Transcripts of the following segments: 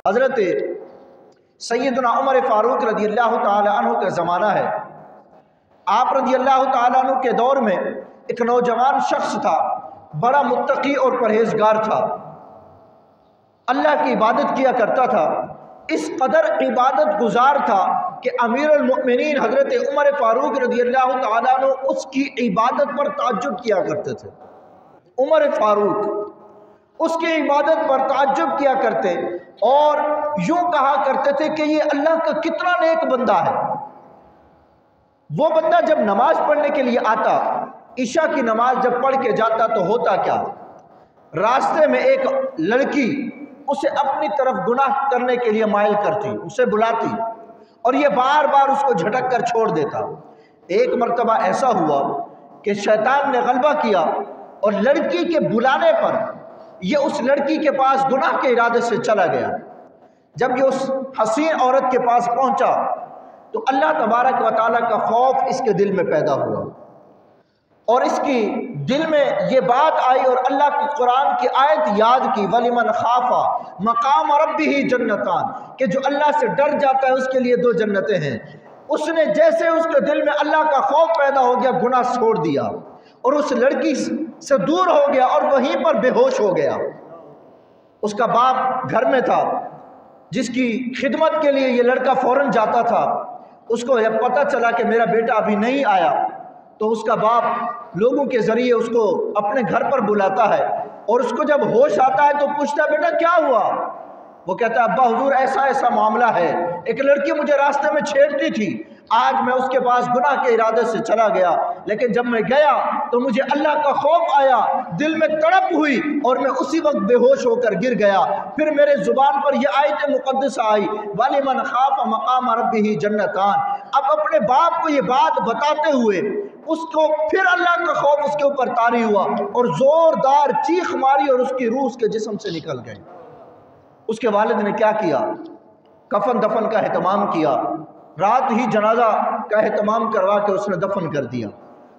حضرت سیدنا عمر فاروق رضی اللہ تعالی عنہ کا زمانہ ہے۔ آپ رضی اللہ تعالیٰ عنہ کے دور میں ایک نوجوان شخص تھا، بڑا متقی اور پرہیزگار تھا، اللہ کی عبادت کیا کرتا تھا، اس قدر عبادت گزار تھا کہ امیر المؤمنین حضرت عمر فاروق رضی اللہ تعالیٰ عنہ اس کی عبادت پر تعجب کیا کرتے تھے۔ عمر فاروق اس کی عبادت پر تعجب کیا کرتے اور یوں کہا کرتے تھے کہ یہ اللہ کا کتنا نیک بندہ ہے۔ وہ بندہ جب نماز پڑھنے کے لیے آتا، عشاء کی نماز جب پڑھ کے جاتا تو ہوتا کیا، راستے میں ایک لڑکی اسے اپنی طرف گناہ کرنے کے لیے مائل کرتی، اسے بلاتی اور یہ بار بار اس کو جھٹک کر چھوڑ دیتا۔ ایک مرتبہ ایسا ہوا کہ شیطان نے غلبہ کیا اور لڑکی کے بلانے پر یہ اس لڑکی کے پاس گناہ کے ارادے سے چلا گیا۔ جب یہ اس حسین عورت کے پاس پہنچا تو اللہ تبارک و تعالیٰ کا خوف اس کے دل میں پیدا ہوا اور اس کی دل میں یہ بات آئی اور اللہ کی قرآن کی آیت یاد کی، وَلِمَنْ خَافَ مَقَامَ رَبِّهِ جَنَّتَانِ، کہ جو اللہ سے ڈر جاتا ہے اس کے لیے دو جنتیں ہیں۔ اس نے جیسے اس کے دل میں اللہ کا خوف پیدا ہو گیا، گناہ چھوڑ دیا اور اس لڑکی سے دور ہو گیا اور وہیں پر بے ہوش ہو گیا۔ اس کا باپ گھر میں تھا جس کی خدمت کے لیے یہ لڑکا فوراً جاتا تھا۔ اس کو جب پتہ چلا کہ میرا بیٹا ابھی نہیں آیا تو اس کا باپ لوگوں کے ذریعے اس کو اپنے گھر پر بلاتا ہے اور اس کو جب ہوش آتا ہے تو پوچھتا ہے بیٹا کیا ہوا؟ وہ کہتا ہے ابا حضور ایسا ایسا معاملہ ہے، ایک لڑکی مجھے راستے میں چھیڑتی تھی، آج میں اس کے پاس گناہ کے ارادے سے چلا گیا، لیکن جب میں گیا تو مجھے اللہ کا خوف آیا، دل میں تڑپ ہوئی اور میں اسی وقت بے ہوش ہو کر گر گیا۔ پھر میرے زبان پر یہ آیت مقدسہ آئی، وَلِمَنْ خَافَ مَقَامَ رَبِّهِ جَنَّتَانِ۔ اب اپنے باپ کو یہ بات بتاتے ہوئے اس کو پھر اللہ کا خوف اس کے اوپر طاری ہوا اور زوردار چیخ ماری اور اس کی روح اس کے جسم سے نکل گئی۔ اس کے والد نے کیا کیا؟ کفن دفن کا اہتمام کیا، رات ہی جنازہ کا اہتمام کروا کے اس نے دفن کر دیا۔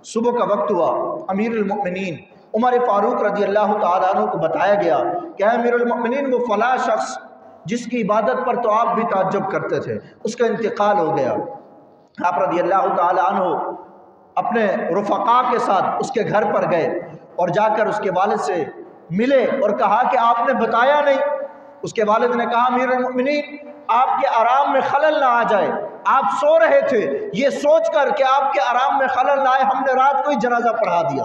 صبح کا وقت ہوا، امیر المؤمنین عمر فاروق رضی اللہ تعالیٰ عنہ کو بتایا گیا کہ امیر المؤمنین وہ فلاں شخص جس کی عبادت پر تو آپ بھی تعجب کرتے تھے، اس کا انتقال ہو گیا۔ آپ رضی اللہ تعالیٰ عنہ اپنے رفقا کے ساتھ اس کے گھر پر گئے اور جا کر اس کے والد سے ملے اور کہا کہ آپ نے بتایا نہیں۔ اس کے والد نے کہا امیر المؤمنین آپ کے آرام میں خلل نہ آ جائے، آپ سو رہے تھے، یہ سوچ کر کہ آپ کے آرام میں خلل نہ آئے ہم نے رات کو ہی جنازہ پڑھا دیا۔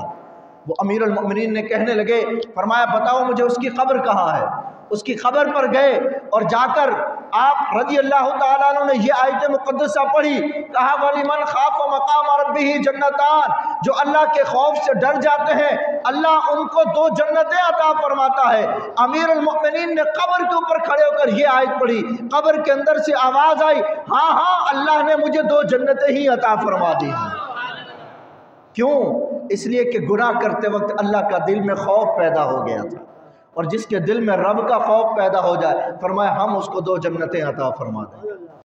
وہ امیر المؤمنین نے کہنے لگے، فرمایا بتاؤ مجھے اس کی قبر کہاں ہے؟ اس کی قبر پر گئے اور جا کر آپ رضی اللہ تعالیٰ عنہ نے یہ آیت مقدسہ پڑھی، کہا وَلِمَنْ خَافَ مَقَامَ رَبِّهِ جَنَّتَانِ، جو اللہ کے خوف سے ڈر جاتے ہیں اللہ ان کو دو جنتیں عطا فرماتا ہے۔ امیر المؤمنین نے قبر کے اوپر کھڑے ہو کر یہ آیت پڑھی، قبر کے اندر سے آواز آئی، ہاں ہاں اللہ نے مجھے دو جنتیں ہی عطا فرما دی ہیں۔ کیوں؟ اس لیے کہ گناہ کرتے وقت اللہ کا دل میں خوف پیدا ہو گیا تھا، اور جس کے دل میں رب کا خوف پیدا ہو جائے فرمایا ہم اس کو دو جنتیں عطا فرما دیں۔